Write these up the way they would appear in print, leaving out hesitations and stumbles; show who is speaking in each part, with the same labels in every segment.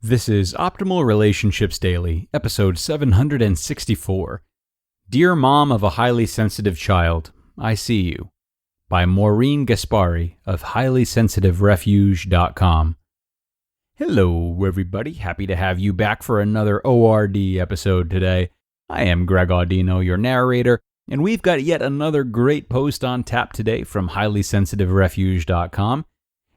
Speaker 1: This is Optimal Relationships Daily, episode 764. Dear Mom of a Highly Sensitive Child, I See You, by Maureen Gaspari of HighlySensitiveRefuge.com. Hello, everybody. Happy to have you back for another ORD episode today. I am Greg Audino, your narrator, and we've got yet another great post on tap today from HighlySensitiveRefuge.com.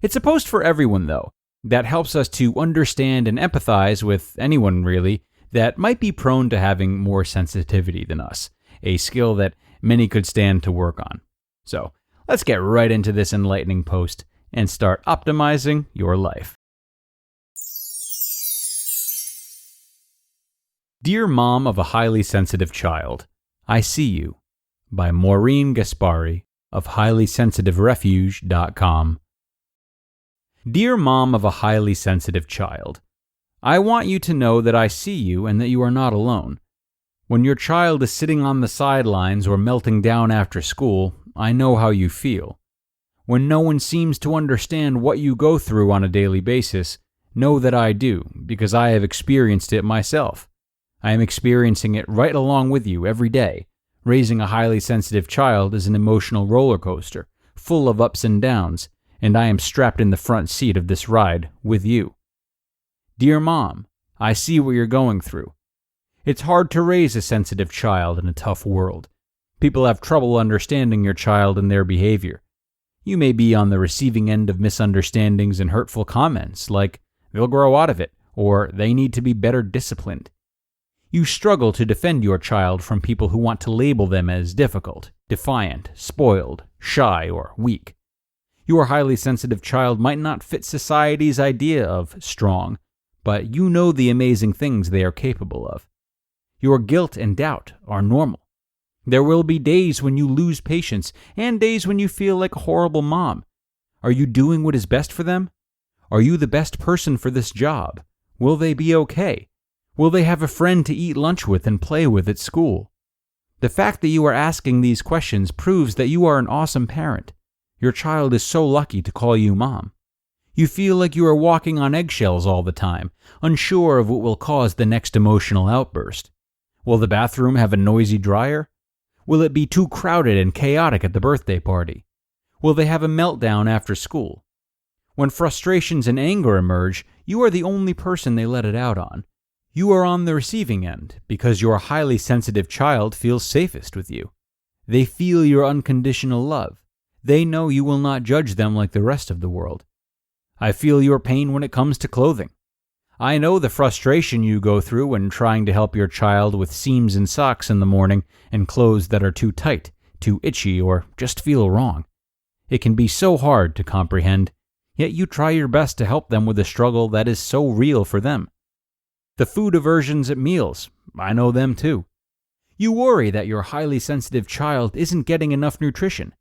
Speaker 1: It's a post for everyone, though, that helps us to understand and empathize with anyone, really, that might be prone to having more sensitivity than us, a skill that many could stand to work on. So, let's get right into this enlightening post and start optimizing your life. Dear Mom of a Highly Sensitive Child, I See You, by Maureen Gaspari of HighlySensitiveRefuge.com. Dear Mom of a Highly Sensitive Child, I want you to know that I see you and that you are not alone. When your child is sitting on the sidelines or melting down after school, I know how you feel. When no one seems to understand what you go through on a daily basis, know that I do, because I have experienced it myself. I am experiencing it right along with you every day. Raising a highly sensitive child is an emotional roller coaster, full of ups and downs, and I am strapped in the front seat of this ride with you. Dear Mom, I see what you're going through. It's hard to raise a sensitive child in a tough world. People have trouble understanding your child and their behavior. You may be on the receiving end of misunderstandings and hurtful comments like, they'll grow out of it, or they need to be better disciplined. You struggle to defend your child from people who want to label them as difficult, defiant, spoiled, shy, or weak. Your highly sensitive child might not fit society's idea of strong, but you know the amazing things they are capable of. Your guilt and doubt are normal. There will be days when you lose patience and days when you feel like a horrible mom. Are you doing what is best for them? Are you the best person for this job? Will they be okay? Will they have a friend to eat lunch with and play with at school? The fact that you are asking these questions proves that you are an awesome parent. Your child is so lucky to call you mom. You feel like you are walking on eggshells all the time, unsure of what will cause the next emotional outburst. Will the bathroom have a noisy dryer? Will it be too crowded and chaotic at the birthday party? Will they have a meltdown after school? When frustrations and anger emerge, you are the only person they let it out on. You are on the receiving end because your highly sensitive child feels safest with you. They feel your unconditional love. They know you will not judge them like the rest of the world. I feel your pain when it comes to clothing. I know the frustration you go through when trying to help your child with seams in socks in the morning and clothes that are too tight, too itchy, or just feel wrong. It can be so hard to comprehend, yet you try your best to help them with a struggle that is so real for them. The food aversions at meals, I know them too. You worry that your highly sensitive child isn't getting enough nutrition.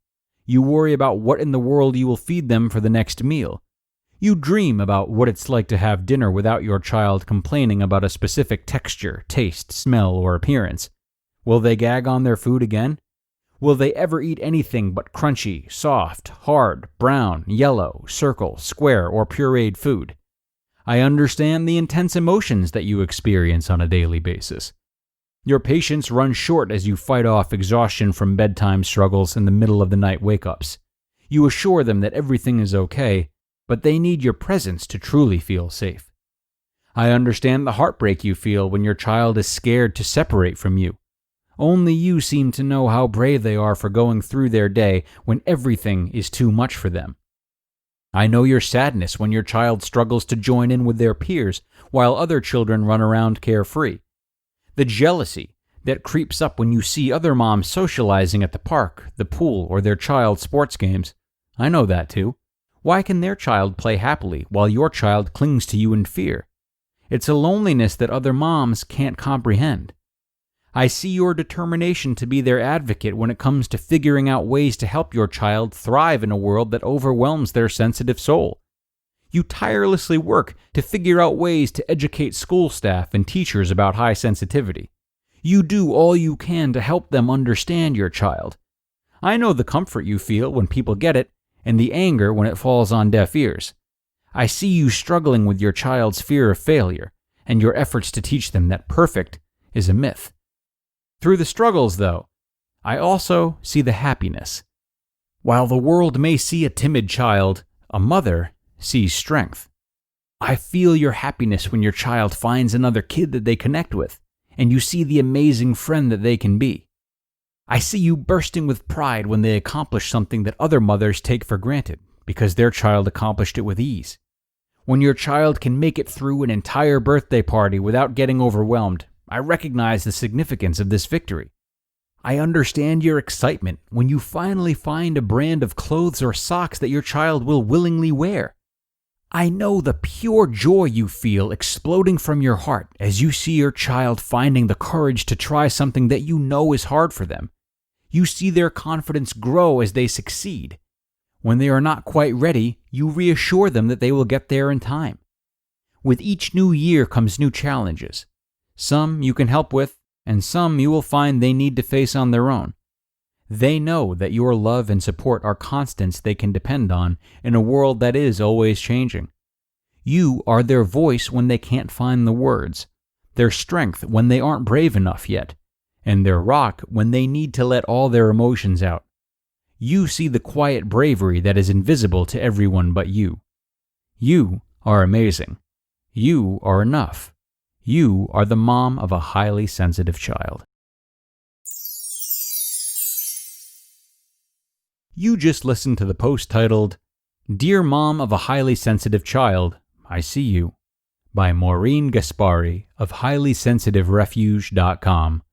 Speaker 1: You worry about what in the world you will feed them for the next meal. You dream about what it's like to have dinner without your child complaining about a specific texture, taste, smell, or appearance. Will they gag on their food again? Will they ever eat anything but crunchy, soft, hard, brown, yellow, circle, square, or pureed food? I understand the intense emotions that you experience on a daily basis. Your patience runs short as you fight off exhaustion from bedtime struggles and the middle of the night wake-ups. You assure them that everything is okay, but they need your presence to truly feel safe. I understand the heartbreak you feel when your child is scared to separate from you. Only you seem to know how brave they are for going through their day when everything is too much for them. I know your sadness when your child struggles to join in with their peers while other children run around carefree. The jealousy that creeps up when you see other moms socializing at the park, the pool, or their child's sports games. I know that too. Why can their child play happily while your child clings to you in fear? It's a loneliness that other moms can't comprehend. I see your determination to be their advocate when it comes to figuring out ways to help your child thrive in a world that overwhelms their sensitive soul. You tirelessly work to figure out ways to educate school staff and teachers about high sensitivity. You do all you can to help them understand your child. I know the comfort you feel when people get it, and the anger when it falls on deaf ears. I see you struggling with your child's fear of failure and your efforts to teach them that perfect is a myth. Through the struggles, though, I also see the happiness. While the world may see a timid child, a mother sees strength. I feel your happiness when your child finds another kid that they connect with, and you see the amazing friend that they can be. I see you bursting with pride when they accomplish something that other mothers take for granted because their child accomplished it with ease. When your child can make it through an entire birthday party without getting overwhelmed, I recognize the significance of this victory. I understand your excitement when you finally find a brand of clothes or socks that your child will willingly wear. I know the pure joy you feel exploding from your heart as you see your child finding the courage to try something that you know is hard for them. You see their confidence grow as they succeed. When they are not quite ready, you reassure them that they will get there in time. With each new year comes new challenges. Some you can help with, and some you will find they need to face on their own. They know that your love and support are constants they can depend on in a world that is always changing. You are their voice when they can't find the words, their strength when they aren't brave enough yet, and their rock when they need to let all their emotions out. You see the quiet bravery that is invisible to everyone but you. You are amazing. You are enough. You are the mom of a highly sensitive child. You just listened to the post titled, Dear Mom of a Highly Sensitive Child, I See You, by Maureen Gaspari of HighlySensitiveRefuge.com.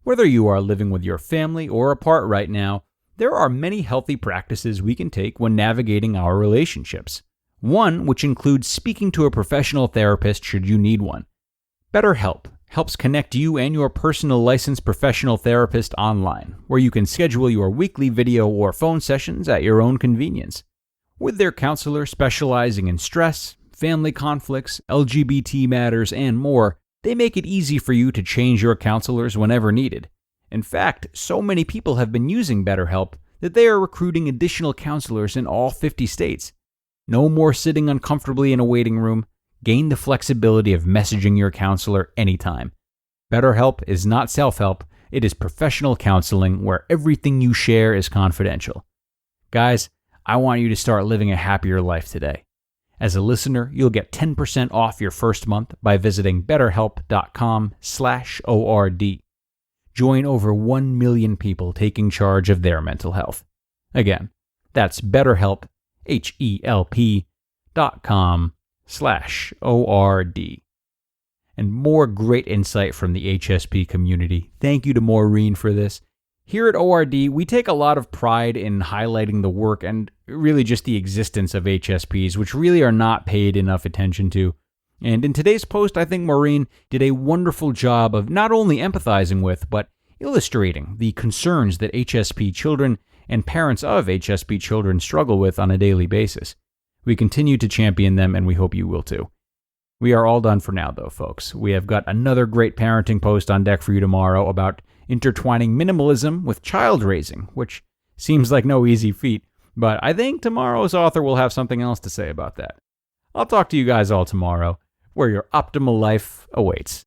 Speaker 1: Whether you are living with your family or apart right now, there are many healthy practices we can take when navigating our relationships. One which includes speaking to a professional therapist should you need one. BetterHelp helps connect you and your personal licensed professional therapist online, where you can schedule your weekly video or phone sessions at your own convenience. With their counselor specializing in stress, family conflicts, LGBT matters, and more, they make it easy for you to change your counselors whenever needed. In fact, so many people have been using BetterHelp that they are recruiting additional counselors in all 50 states. No more sitting uncomfortably in a waiting room. Gain the flexibility of messaging your counselor anytime. BetterHelp is not self-help, it is professional counseling where everything you share is confidential. Guys, I want you to start living a happier life today. As a listener, you'll get 10% off your first month by visiting betterhelp.com/ORD. Join over 1 million people taking charge of their mental health. Again, that's BetterHelp, HELP.com/ORD. And more great insight from the HSP community. Thank you to Maureen for this. Here at ORD, we take a lot of pride in highlighting the work and really just the existence of HSPs, which really are not paid enough attention to. And in today's post, I think Maureen did a wonderful job of not only empathizing with, but illustrating the concerns that HSP children and parents of HSP children struggle with on a daily basis. We continue to champion them, and we hope you will too. We are all done for now, though, folks. We have got another great parenting post on deck for you tomorrow about intertwining minimalism with child raising, which seems like no easy feat, but I think tomorrow's author will have something else to say about that. I'll talk to you guys all tomorrow, where your optimal life awaits.